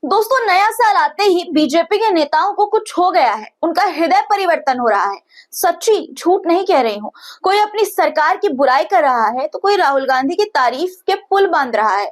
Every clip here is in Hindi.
दोस्तों, नया साल आते ही बीजेपी के नेताओं को कुछ हो गया है। उनका हृदय परिवर्तन हो रहा है। सच्ची झूठ नहीं कह रही हूँ। कोई अपनी सरकार की बुराई कर रहा है तो कोई राहुल गांधी की तारीफ के पुल बांध रहा है।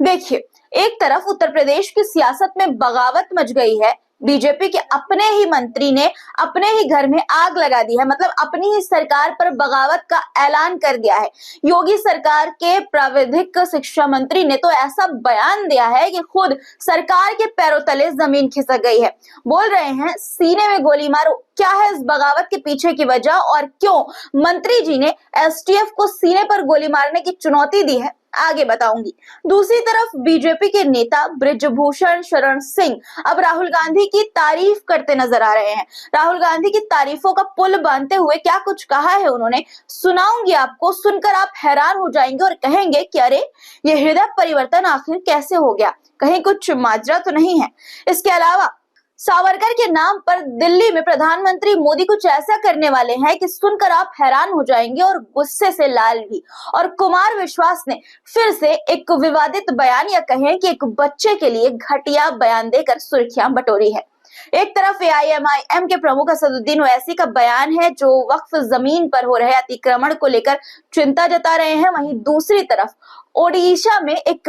देखिए, एक तरफ उत्तर प्रदेश की सियासत में बगावत मच गई है। बीजेपी के अपने ही मंत्री ने अपने ही घर में आग लगा दी है, मतलब अपनी ही सरकार पर बगावत का ऐलान कर दिया है। योगी सरकार के प्राविधिक शिक्षा मंत्री ने तो ऐसा बयान दिया है कि खुद सरकार के पैरों तले जमीन खिसक गई है। बोल रहे हैं, सीने में गोली मारो। क्या है इस बगावत के पीछे की वजह और क्यों मंत्री जी ने एसटीएफ को सीने पर गोली मारने की चुनौती दी है, आगे बताऊंगी। दूसरी तरफ बीजेपी के नेता बृजभूषण शरण सिंह अब राहुल गांधी की तारीफ करते नजर आ रहे हैं। राहुल गांधी की तारीफों का पुल बांधते हुए क्या कुछ कहा है उन्होंने, सुनाऊंगी आपको। सुनकर आप हैरान हो जाएंगे और कहेंगे कि अरे, ये हृदय परिवर्तन आखिर कैसे हो गया, कहीं कुछ माजरा तो नहीं है। इसके अलावा सावरकर के नाम पर दिल्ली में प्रधानमंत्री मोदी कुछ ऐसा करने वाले हैं कि सुनकर आप हैरान हो जाएंगे और गुस्से से लाल भी। और कुमार विश्वास ने फिर से एक विवादित बयान या कहें कि एक बच्चे के लिए घटिया बयान देकर सुर्खियां बटोरी है। एक तरफ एआईएमआईएम के प्रमुख असदुद्दीन ओवैसी का बयान है जो वक्फ जमीन पर हो रहे अतिक्रमण को लेकर चिंता जता रहे हैं। वहीं दूसरी तरफ ओडिशा में एक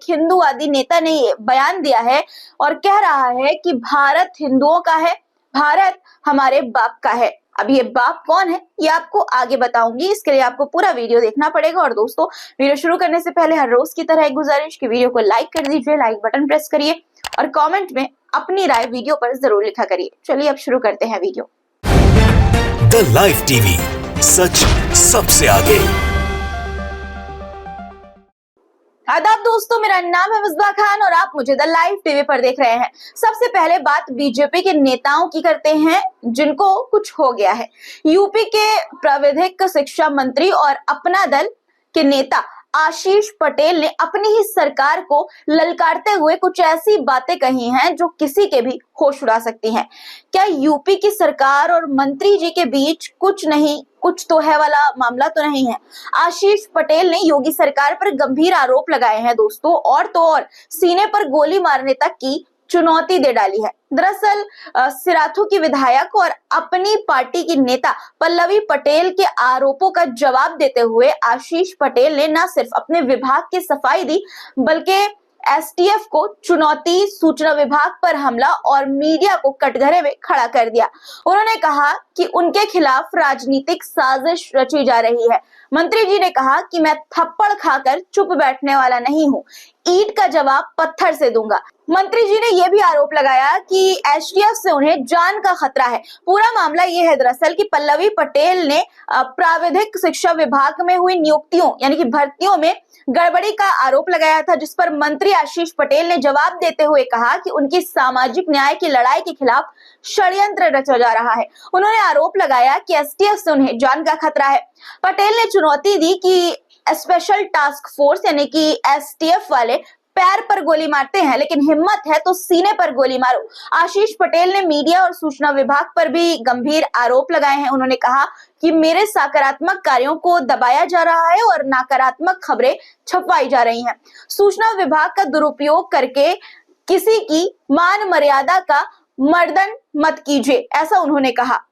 हिंदूवादी नेता ने बयान दिया है और कह रहा है कि भारत हिंदुओं का है, भारत हमारे बाप का है। अब ये बाप कौन है, ये आपको आगे बताऊंगी। इसके लिए आपको पूरा वीडियो देखना पड़ेगा। और दोस्तों, वीडियो शुरू करने से पहले हर रोज की तरह एक गुजारिश कि वीडियो को लाइक कर दीजिए, लाइक बटन प्रेस करिए और कमेंट में अपनी राय वीडियो पर जरूर लिखा करिए। चलिए अब शुरू करते हैं वीडियो। द लाइव टीवी, सच सबसे आगे। आदाब दोस्तों, मेरा नाम है मिसबा खान और आप मुझे द लाइव टीवी पर देख रहे हैं। सबसे पहले बात बीजेपी के नेताओं की करते हैं जिनको कुछ हो गया है। यूपी के प्राविधिक शिक्षा मंत्री और अपना दल के नेता आशीष पटेल ने अपनी ही सरकार को ललकारते हुए कुछ ऐसी बातें कही हैं जो किसी के भी होश उड़ा सकती हैं। क्या यूपी की सरकार और मंत्री जी के बीच कुछ नहीं कुछ तो है वाला मामला तो नहीं है? आशीष पटेल ने योगी सरकार पर गंभीर आरोप लगाए हैं दोस्तों, और तो और सीने पर गोली मारने तक की चुनौती दे डाली है। दरअसल सिराथू की विधायक और अपनी पार्टी की नेता पल्लवी पटेल के आरोपों का जवाब देते हुए आशीष पटेल ने न सिर्फ अपने विभाग की सफाई दी बल्कि एसटीएफ को चुनौती, सूचना विभाग पर हमला और मीडिया को कटघरे में खड़ा कर दिया। उन्होंने कहा कि उनके खिलाफ राजनीतिक साजिश रची जा रही है। मंत्री जी ने कहा कि मैं थप्पड़ खाकर चुप बैठने वाला नहीं हूँ, ईंट का जवाब पत्थर से दूंगा। मंत्री जी ने यह भी आरोप लगाया कि एसटीएफ से उन्हें जान का खतरा है। पूरा मामला यह है दरअसल कि पल्लवी पटेल ने प्राविधिक शिक्षा विभाग में हुई नियुक्तियों यानी कि भर्तियों में गड़बड़ी का आरोप लगाया था, जिस पर मंत्री आशीष पटेल ने जवाब देते हुए कहा कि उनकी सामाजिक न्याय की लड़ाई के खिलाफ षड्यंत्र रचा जा रहा है। उन्होंने आरोप लगाया कि एसटीएफ से उन्हें जान का खतरा है। पटेल ने चुनौती दी कि स्पेशल टास्क फोर्स यानी कि एसटीएफ वाले पैर पर गोली मारते हैं, लेकिन हिम्मत है तो सीने पर गोली मारो। आशीष पटेल ने मीडिया और सूचना विभाग पर भी गंभीर आरोप लगाए हैं। उन्होंने कहा कि मेरे सकारात्मक कार्यों को दबाया जा रहा है और नकारात्मक खबरें छपवाई जा रही हैं। सूचना विभाग का दुरुपयोग करके किसी की मान मर्यादा का मर्दन मत कीजिए, ऐसा उन्होंने कहा।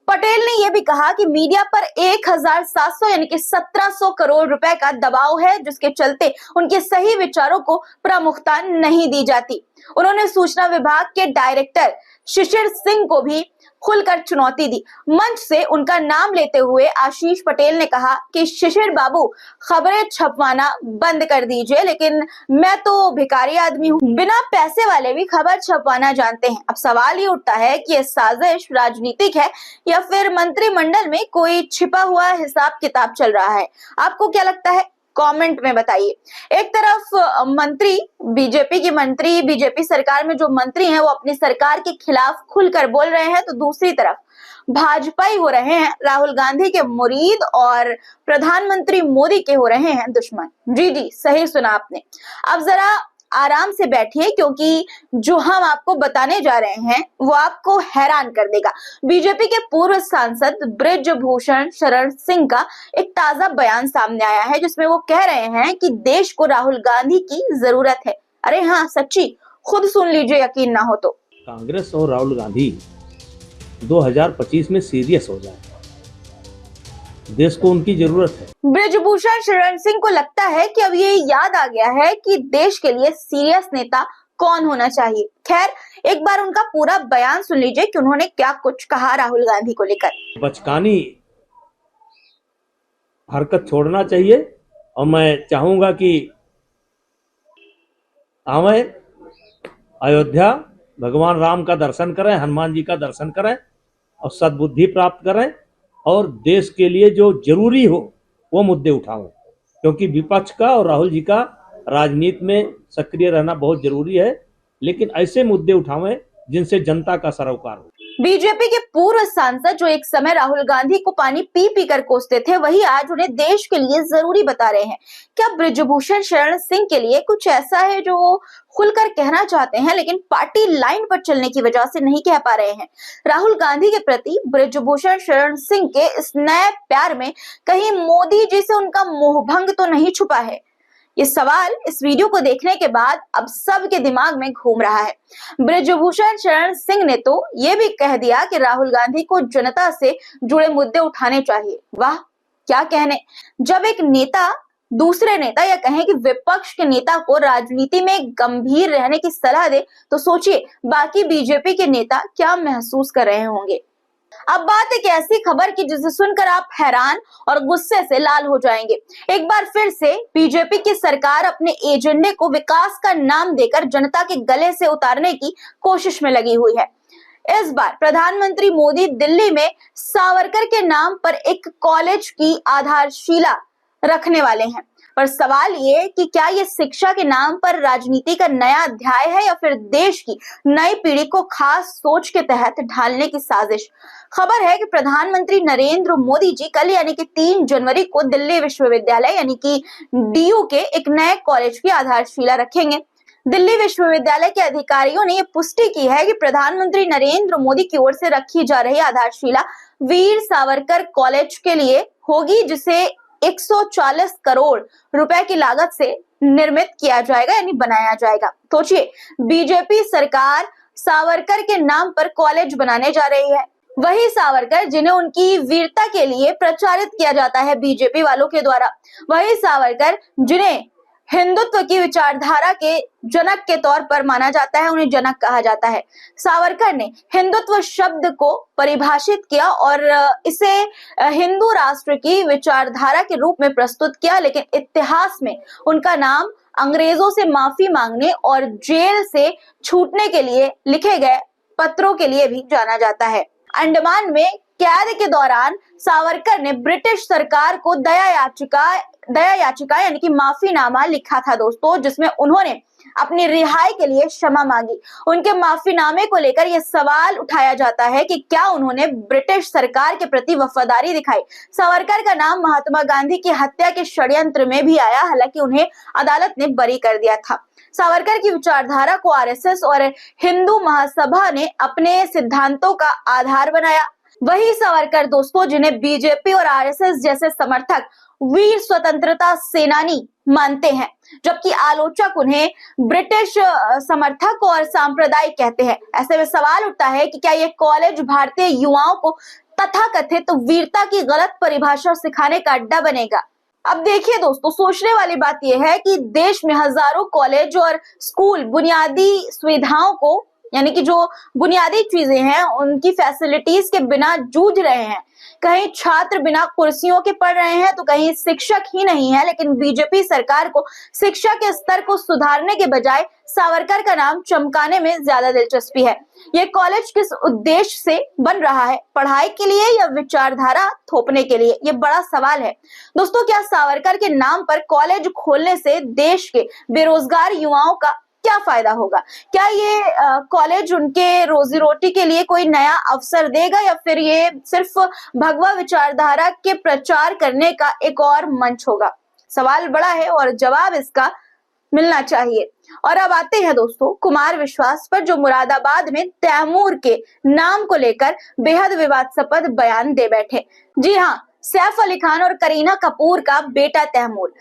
पटेल ने यह भी कहा कि मीडिया पर 1700 यानी कि 1700 करोड़ रुपए का दबाव है, जिसके चलते उनके सही विचारों को प्रमुखता नहीं दी जाती। उन्होंने सूचना विभाग के डायरेक्टर शिशिर सिंह को भी खुलकर चुनौती दी। मंच से उनका नाम लेते हुए आशीष पटेल ने कहा कि शिशिर बाबू, खबरें छपवाना बंद कर दीजिए, लेकिन मैं तो भिखारी आदमी हूँ, बिना पैसे वाले भी खबर छपवाना जानते हैं। अब सवाल ये उठता है कि यह साजिश राजनीतिक है या फिर मंत्रिमंडल में कोई छिपा हुआ हिसाब किताब चल रहा है? आपको क्या लगता है? कमेंट में बताइए। एक तरफ बीजेपी सरकार में जो मंत्री हैं वो अपनी सरकार के खिलाफ खुलकर बोल रहे हैं, तो दूसरी तरफ भाजपाई हो रहे हैं राहुल गांधी के मुरीद और प्रधानमंत्री मोदी के हो रहे हैं दुश्मन। जी, सही सुना आपने। अब जरा आराम से बैठिए, क्योंकि जो हम आपको बताने जा रहे हैं वो आपको हैरान कर देगा। बीजेपी के पूर्व सांसद बृजभूषण शरण सिंह का एक ताजा बयान सामने आया है, जिसमें वो कह रहे हैं कि देश को राहुल गांधी की जरूरत है। अरे हाँ सच्ची, खुद सुन लीजिए यकीन ना हो तो। कांग्रेस और राहुल गांधी 2025 में सीरियस हो जाए, देश को उनकी जरूरत है। ब्रजभूषण शरण सिंह को लगता है कि अब ये याद आ गया है कि देश के लिए सीरियस नेता कौन होना चाहिए। खैर, एक बार उनका पूरा बयान सुन लीजिए कि उन्होंने क्या कुछ कहा राहुल गांधी को लेकर। बचकानी हरकत छोड़ना चाहिए और मैं चाहूंगा कि आवे अयोध्या, भगवान राम का दर्शन करें, हनुमान जी का दर्शन करें और सद्बुद्धि प्राप्त करें और देश के लिए जो जरूरी हो वो मुद्दे उठाऊं, क्योंकि विपक्ष का और राहुल जी का राजनीति में सक्रिय रहना बहुत जरूरी है, लेकिन ऐसे मुद्दे उठावें जिनसे जनता का सरोकार हो। बीजेपी के पूर्व सांसद जो एक समय राहुल गांधी को पानी पी पी कर कोसते थे, वही आज उन्हें देश के लिए जरूरी बता रहे हैं। क्या ब्रजभूषण शरण सिंह के लिए कुछ ऐसा है जो वो खुलकर कहना चाहते हैं, लेकिन पार्टी लाइन पर चलने की वजह से नहीं कह पा रहे हैं? राहुल गांधी के प्रति ब्रजभूषण शरण सिंह के इस नए प्यार में कहीं मोदी जी से उनका मोहभंग तो नहीं छुपा है? ये सवाल इस वीडियो को देखने के बाद अब सबके दिमाग में घूम रहा है। ब्रजभूषण शरण सिंह ने तो ये भी कह दिया कि राहुल गांधी को जनता से जुड़े मुद्दे उठाने चाहिए। वाह, क्या कहने! जब एक नेता दूसरे नेता या कहें कि विपक्ष के नेता को राजनीति में गंभीर रहने की सलाह दे, तो सोचिए बाकी बीजेपी के नेता क्या महसूस कर रहे होंगे। अब बात एक ऐसी खबर की जिसे सुनकर आप हैरान और गुस्से से लाल हो जाएंगे। एक बार फिर से बीजेपी की सरकार अपने एजेंडे को विकास का नाम देकर जनता के गले से उतारने की कोशिश में लगी हुई है। इस बार प्रधानमंत्री मोदी दिल्ली में सावरकर के नाम पर एक कॉलेज की आधारशिला रखने वाले हैं। पर सवाल ये कि क्या ये शिक्षा के नाम पर राजनीति का नया अध्याय है या फिर देश की नई पीढ़ी को खास सोच के तहत ढालने की साजिश? खबर है कि प्रधानमंत्री नरेंद्र मोदी जी कल यानी कि 3 जनवरी को दिल्ली विश्वविद्यालय यानी कि डीयू के एक नए कॉलेज की आधारशिला रखेंगे। दिल्ली विश्वविद्यालय के अधिकारियों ने ये पुष्टि की है कि प्रधानमंत्री नरेंद्र मोदी की ओर से रखी जा रही आधारशिला वीर सावरकर कॉलेज के लिए होगी, जिसे 140 करोड़ रुपए की लागत से निर्मित किया जाएगा यानी बनाया जाएगा। सोचिए, बीजेपी सरकार सावरकर के नाम पर कॉलेज बनाने जा रही है। वही सावरकर जिन्हें उनकी वीरता के लिए प्रचारित किया जाता है बीजेपी वालों के द्वारा, वही सावरकर जिन्हें हिंदुत्व की विचारधारा के जनक के तौर पर माना जाता है, उन्हें जनक कहा जाता है। सावरकर ने हिंदुत्व शब्द को परिभाषित किया और इसे हिंदू राष्ट्र की विचारधारा के रूप में प्रस्तुत किया, लेकिन इतिहास में उनका नाम अंग्रेजों से माफी मांगने और जेल से छूटने के लिए लिखे गए पत्रों के लिए भी जाना जाता है। अंडमान में कैद के दौरान सावरकर ने ब्रिटिश सरकार को दया याचिका यानी कि माफीनामा लिखा था दोस्तों, जिसमें उन्होंने अपनी रिहाई के लिए क्षमा मांगी। उनके माफीनामे को लेकर यह सवाल उठाया जाता है कि क्या उन्होंने ब्रिटिश सरकार के प्रति वफादारी दिखाई। सावरकर का नाम महात्मा गांधी की हत्या के षड्यंत्र में भी आया, हालांकि उन्हें अदालत ने बरी कर दिया था। सावरकर की विचारधारा को आरएसएस और हिंदू महासभा ने अपने सिद्धांतों का आधार बनाया। वही सावरकर दोस्तों जिन्हें बीजेपी और आरएसएस जैसे समर्थक वीर स्वतंत्रता सेनानी मानते हैं, जबकि आलोचक उन्हें ब्रिटिश समर्थक और सांप्रदायिक कहते हैं। ऐसे में सवाल उठता है कि क्या ये कॉलेज भारतीय युवाओं को तथाकथित वीरता की गलत परिभाषा सिखाने का अड्डा बनेगा? अब देखिए दोस्तों, सोचने वाली बात यह है कि देश में हजारों कॉलेज और स्कूल बुनियादी सुविधाओं को यानी कि जो बुनियादी चीजें हैं उनकी फैसिलिटीज के बिना जूझ रहे हैं। कहीं छात्र बिना कुर्सियों के पढ़ रहे हैं तो कहीं शिक्षक ही नहीं है। लेकिन बीजेपी सरकार को शिक्षा के स्तर को सुधारने के बजाय सावरकर का नाम चमकाने में ज्यादा दिलचस्पी है। ये कॉलेज किस उद्देश्य से बन रहा है, पढ़ाई के लिए या विचारधारा थोपने के लिए? ये बड़ा सवाल है दोस्तों। क्या सावरकर के नाम पर कॉलेज खोलने से देश के बेरोजगार युवाओं का क्या फायदा होगा? क्या ये कॉलेज उनके रोजी रोटी के लिए कोई नया अवसर देगा या फिर ये सिर्फ भगवा विचारधारा के प्रचार करने का एक और मंच होगा? सवाल बड़ा है और जवाब इसका मिलना चाहिए। और अब आते हैं दोस्तों कुमार विश्वास पर, जो मुरादाबाद में तैमूर के नाम को लेकर बेहद विवादास्पद बयान दे बैठे। जी हाँ, सैफ अली खान और करीना कपूर का बेटा तैमूर।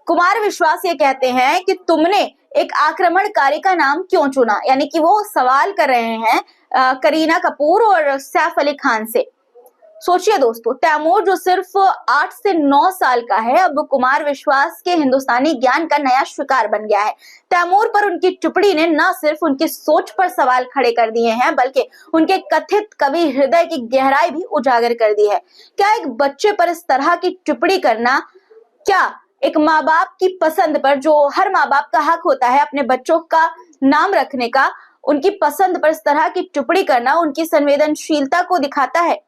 कुमार विश्वास ये कहते हैं कि तुमने एक आक्रमणकारी का नाम क्यों चुना, यानी कि वो सवाल कर रहे हैं करीना कपूर और सैफ अली खान से। सोचिए दोस्तों, तैमूर जो सिर्फ 8 से 9 साल का है, अब कुमार विश्वास के हिंदुस्तानी ज्ञान का नया शिकार बन गया है। तैमूर पर उनकी टिप्पणी ने न सिर्फ उनकी सोच पर सवाल खड़े कर दिए हैं, बल्कि उनके कथित कवि हृदय की गहराई भी उजागर कर दी है। क्या एक बच्चे पर इस तरह की टिप्पणी करना, क्या एक माँ बाप की पसंद पर, जो हर माँ बाप का हक होता है अपने बच्चों का नाम रखने का, उनकी पसंद पर इस तरह की टिप्पणी करना उनकी संवेदनशीलता को दिखाता है,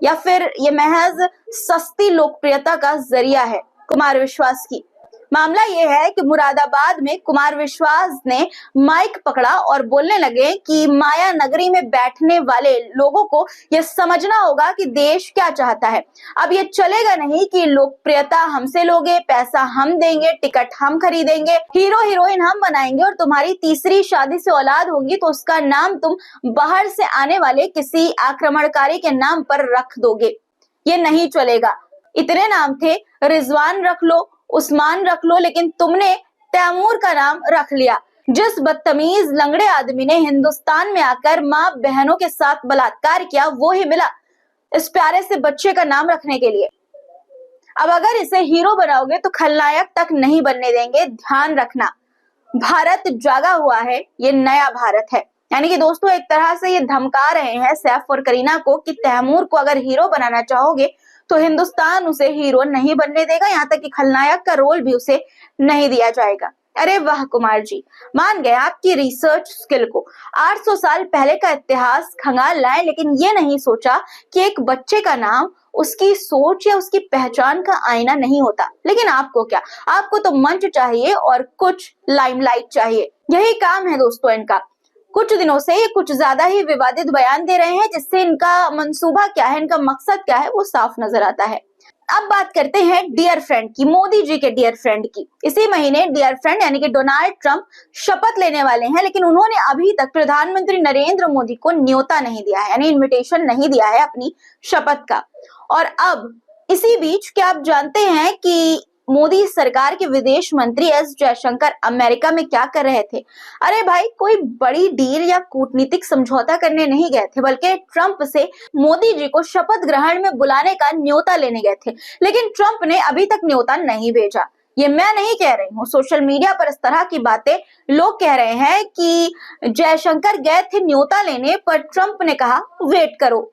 या फिर ये महज सस्ती लोकप्रियता का जरिया है कुमार विश्वास की? मामला ये है कि मुरादाबाद में कुमार विश्वास ने माइक पकड़ा और बोलने लगे कि माया नगरी में बैठने वाले लोगों को यह समझना होगा कि देश क्या चाहता है। अब ये चलेगा नहीं कि लोकप्रियता हमसे लोगे, पैसा हम देंगे, टिकट हम खरीदेंगे, हीरो हीरोइन हम बनाएंगे और तुम्हारी तीसरी शादी से औलाद होगी तो उसका नाम तुम बाहर से आने वाले किसी आक्रमणकारी के नाम पर रख दोगे। ये नहीं चलेगा। इतने नाम थे, रिजवान रख लो, उस्मान रख लो, लेकिन तुमने तैमूर का नाम रख लिया। जिस बदतमीज लंगड़े आदमी ने हिंदुस्तान में आकर माँ बहनों के साथ बलात्कार किया, वो ही मिला इस प्यारे से बच्चे का नाम रखने के लिए। अब अगर इसे हीरो बनाओगे तो खलनायक तक नहीं बनने देंगे। ध्यान रखना, भारत जागा हुआ है, ये नया भारत है। यानी कि दोस्तों एक तरह से ये धमका रहे हैं सैफ और करीना को कि तैमूर को अगर हीरो बनाना चाहोगे तो हिंदुस्तान उसे हीरो नहीं बनने देगा, यहाँ तक कि खलनायक का रोल भी उसे नहीं दिया जाएगा। अरे वाह कुमार जी, मान गए आपकी रिसर्च स्किल को। 800 साल पहले का इतिहास खंगाल लाए, लेकिन ये नहीं सोचा कि एक बच्चे का नाम उसकी सोच या उसकी पहचान का आईना नहीं होता। लेकिन आपको क्या, आपको तो मंच चाहिए और कुछ लाइमलाइट चाहिए। यही काम है दोस्तों इनका। कुछ दिनों से ये कुछ ज्यादा ही विवादित बयान दे रहे हैं, जिससे इनका मंसूबा क्या है, इनका मकसद क्या है, वो साफ नजर आता है। अब बात करते हैं डियर फ्रेंड की, मोदी जी के डियर फ्रेंड की। इसी महीने डियर फ्रेंड यानी कि डोनाल्ड ट्रंप शपथ लेने वाले हैं, लेकिन उन्होंने अभी तक प्रधानमंत्री नरेंद्र मोदी को न्योता नहीं दिया है, यानी इन्विटेशन नहीं दिया है अपनी शपथ का। और अब इसी बीच क्या आप जानते हैं कि मोदी सरकार के विदेश मंत्री एस जयशंकर अमेरिका में क्या कर रहे थे? अरे भाई, कोई बड़ी डील या कूटनीतिक समझौता करने नहीं गए थे, बल्कि ट्रंप से मोदी जी को शपथ ग्रहण में बुलाने का न्योता लेने गए थे। लेकिन ट्रंप ने अभी तक न्योता नहीं भेजा। ये मैं नहीं कह रही हूँ, सोशल मीडिया पर इस तरह की बातें लोग कह रहे हैं कि जयशंकर गए थे न्योता लेने, पर ट्रंप ने कहा वेट करो।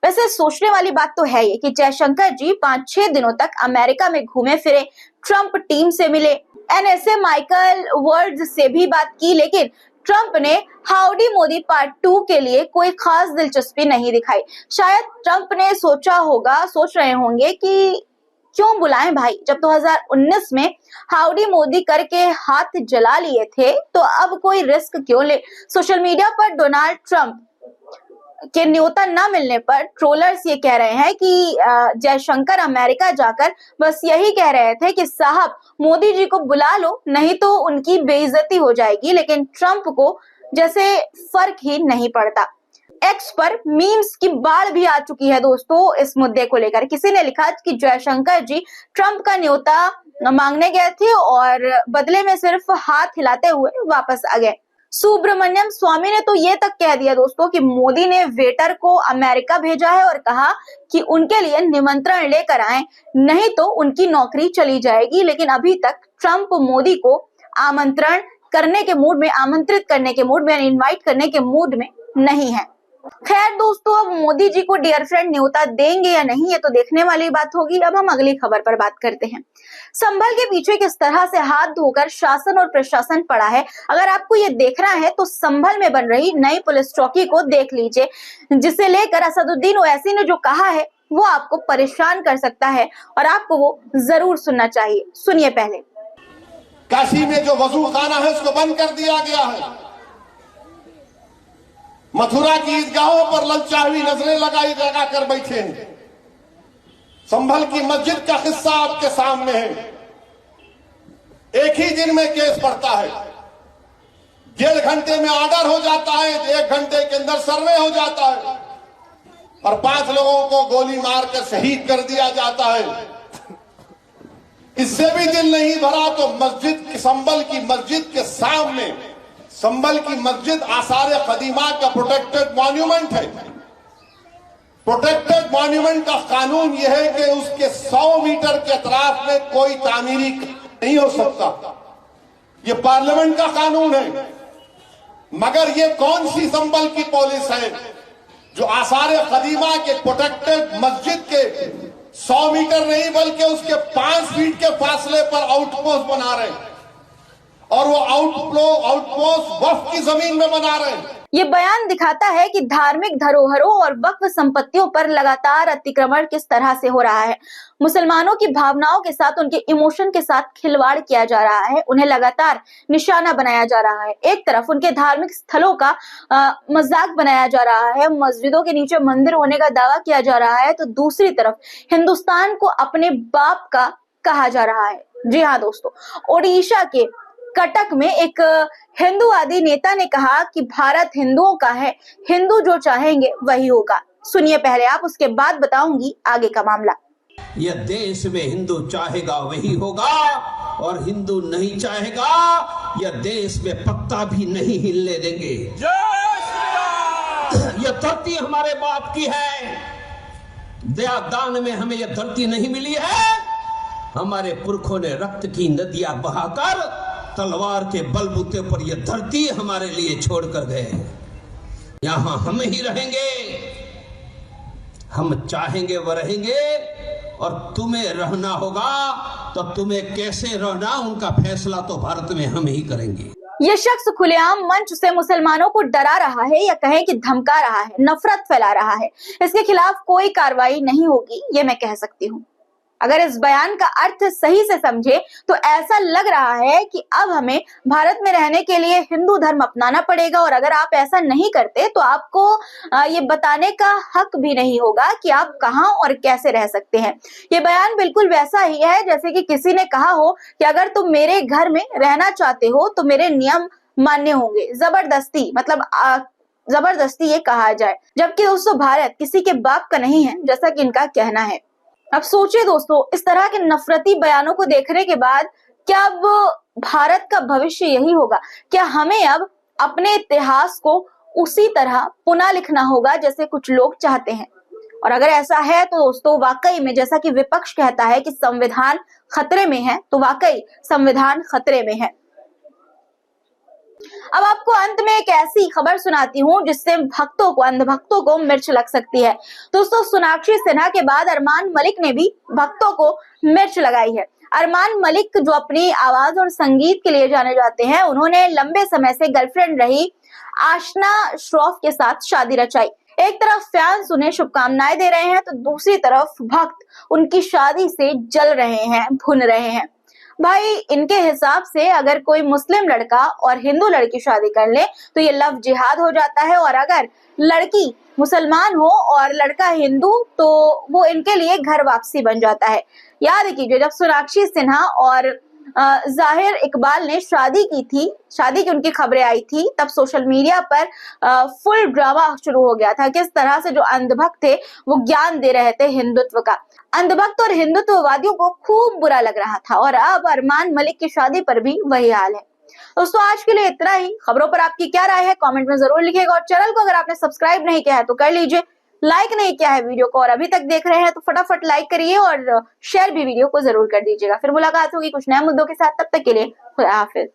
वैसे सोचने वाली बात तो है ये कि जयशंकर जी 5-6 दिनों तक अमेरिका में घूमे फिरे, ट्रंप टीम से मिले, एनएसए माइकल वर्ड्स से भी बात की, लेकिन ट्रंप ने हाउडी मोदी पार्ट 2 के लिए कोई खास दिलचस्पी नहीं दिखाई। शायद ट्रंप ने सोच रहे होंगे कि क्यों बुलाएं भाई, जब 2019 में हाउडी मोदी करके हाथ जला लिए थे तो अब कोई रिस्क क्यों ले। सोशल मीडिया पर डोनाल्ड ट्रंप के न्योता न मिलने पर ट्रोलर्स ये कह रहे हैं कि जयशंकर अमेरिका जाकर बस यही कह रहे थे कि साहब मोदी जी को बुला लो, नहीं तो उनकी बेइज्जती हो जाएगी। लेकिन ट्रंप को जैसे फर्क ही नहीं पड़ता। एक्स पर मीम्स की बाढ़ भी आ चुकी है दोस्तों इस मुद्दे को लेकर। किसी ने लिखा कि जयशंकर जी ट्रंप का न्योता मांगने गए थे और बदले में सिर्फ हाथ हिलाते हुए वापस आ गए। सुब्रमण्यम स्वामी ने तो ये तक कह दिया दोस्तों कि मोदी ने वेटर को अमेरिका भेजा है और कहा कि उनके लिए निमंत्रण लेकर आए, नहीं तो उनकी नौकरी चली जाएगी। लेकिन अभी तक ट्रंप मोदी को आमंत्रण करने के मूड में, आमंत्रित करने के मूड में, इनवाइट करने के मूड में नहीं है। खैर दोस्तों, अब मोदी जी को डियर फ्रेंड न्योता देंगे या नहीं, ये तो देखने वाली बात होगी। अब हम अगली खबर पर बात करते हैं। संभल के पीछे किस तरह से हाथ धोकर शासन और प्रशासन पड़ा है, अगर आपको ये देखना है तो संभल में बन रही नई पुलिस चौकी को देख लीजिए, जिसे लेकर असदुद्दीन ओवैसी ने जो कहा है वो आपको परेशान कर सकता है और आपको वो जरूर सुनना चाहिए। सुनिए पहले। काशी में जो वजू खाना है उसको बंद कर दिया गया है। मथुरा की ईदगाहों पर ललचावी नजरें लगा कर बैठे हैं। संभल की मस्जिद का हिस्सा आपके सामने है। एक ही दिन में केस पड़ता है, 1.5 घंटे में ऑर्डर हो जाता है, 1 घंटे के अंदर सर्वे हो जाता है और 5 लोगों को गोली मारकर शहीद कर दिया जाता है। इससे भी दिल नहीं भरा तो संभल की मस्जिद के सामने, संभल की मस्जिद आसार कदीमा का प्रोटेक्टेड मॉन्यूमेंट है। प्रोटेक्टेड मॉन्यूमेंट का कानून यह है कि उसके 100 मीटर के अतराफ में कोई तामीरी नहीं हो सकता। ये पार्लियामेंट का कानून है। मगर ये कौन सी संभल की पॉलिस है जो आसार कदीमा के प्रोटेक्टेड मस्जिद के 100 मीटर नहीं बल्कि उसके 5 फीट के फासले पर आउटपोस्ट बना रहे हैं, और वो आउटपोस्ट वक्फ की जमीन में बना रहे हैं। ये बयान दिखाता है कि धार्मिक धरोहरों और वक्फ संपत्तियों पर लगातार अतिक्रमण किस तरह से हो रहा है। मुसलमानों की भावनाओं के साथ, उनके इमोशन के साथ खिलवाड़ किया जा रहा है, उन्हें लगातार निशाना बनाया जा रहा है। एक तरफ उनके धार्मिक स्थलों का मजाक बनाया जा रहा है, मस्जिदों के नीचे मंदिर होने का दावा किया जा रहा है, तो दूसरी तरफ हिंदुस्तान को अपने बाप का कहा जा रहा है। जी हाँ दोस्तों, ओडिशा के कटक में एक हिंदूवादी नेता ने कहा कि भारत हिंदुओं का है, हिंदू जो चाहेंगे वही होगा। सुनिए पहले आप, उसके बाद बताऊंगी आगे का मामला। यह देश में हिंदू चाहेगा वही होगा, और हिंदू नहीं चाहेगा यह देश में पत्ता भी नहीं हिलने देंगे। यह धरती हमारे बाप की है। दया दान में हमें यह धरती नहीं मिली है। हमारे पुरखों ने रक्त की नदियां बहाकर तलवार के बलबूते पर यह धरती हमारे लिए छोड़कर गए। यहां हम ही रहेंगे, हम चाहेंगे वह रहेंगे, और तुम्हें रहना होगा तो तुम्हें कैसे रहना उनका फैसला तो भारत में हम ही करेंगे। ये शख्स खुलेआम मंच से मुसलमानों को डरा रहा है, या कहें कि धमका रहा है, नफरत फैला रहा है। इसके खिलाफ कोई कार्रवाई नहीं होगी, ये मैं कह सकती हूँ। अगर इस बयान का अर्थ सही से समझे तो ऐसा लग रहा है कि अब हमें भारत में रहने के लिए हिंदू धर्म अपनाना पड़ेगा, और अगर आप ऐसा नहीं करते तो आपको ये बताने का हक भी नहीं होगा कि आप कहां और कैसे रह सकते हैं। ये बयान बिल्कुल वैसा ही है जैसे कि किसी ने कहा हो कि अगर तुम मेरे घर में रहना चाहते हो तो मेरे नियम मान्य होंगे। जबरदस्ती, मतलब जबरदस्ती ये कहा जाए, जबकि दोस्तों भारत किसी के बाप का नहीं है, जैसा कि इनका कहना है। अब सोचिए दोस्तों, इस तरह के नफरती बयानों को देखने के बाद क्या अब भारत का भविष्य यही होगा? क्या हमें अब अपने इतिहास को उसी तरह पुनः लिखना होगा जैसे कुछ लोग चाहते हैं? और अगर ऐसा है तो दोस्तों वाकई में, जैसा कि विपक्ष कहता है कि संविधान खतरे में है, तो वाकई संविधान खतरे में है। अब आपको अंत में एक ऐसी खबर सुनाती हूँ जिससे अंधभक्तों को मिर्च लग सकती है। दोस्तों, सोनाक्षी सिन्हा के बाद अरमान मलिक ने भी भक्तों को मिर्च लगाई है। अरमान मलिक जो अपनी आवाज और संगीत के लिए जाने जाते हैं, उन्होंने लंबे समय से गर्लफ्रेंड रही आशना श्रॉफ के साथ शादी रचाई। एक तरफ फैंस उन्हें शुभकामनाएं दे रहे हैं, तो दूसरी तरफ भक्त उनकी शादी से जल रहे हैं, भुन रहे हैं। भाई, इनके हिसाब से अगर कोई मुस्लिम लड़का और हिंदू लड़की शादी कर ले तो ये लव जिहाद हो जाता है, और अगर लड़की मुसलमान हो और लड़का हिंदू तो वो इनके लिए घर वापसी बन जाता है। याद कीजिए, जब सोनाक्षी सिन्हा और जाहिर इकबाल ने शादी की उनकी खबरें आई थी, तब सोशल मीडिया पर फुल ड्रामा शुरू हो गया था। किस तरह से जो अंधभक्त थे वो ज्ञान दे रहे थे हिंदुत्व का। अंधभक्त और हिंदुत्ववादियों को खूब बुरा लग रहा था, और अब अरमान मलिक की शादी पर भी वही हाल है। दोस्तों, आज के लिए इतना ही। खबरों पर आपकी क्या राय है कमेंट में जरूर लिखिएगा, और चैनल को अगर आपने सब्सक्राइब नहीं किया है तो कर लीजिए। लाइक नहीं किया है वीडियो को और अभी तक देख रहे हैं तो फटाफट लाइक करिए, और शेयर भी वीडियो को जरूर कर दीजिएगा। फिर मुलाकात होगी कुछ नए मुद्दों के साथ, तब तक के लिए खुदा हाफिज।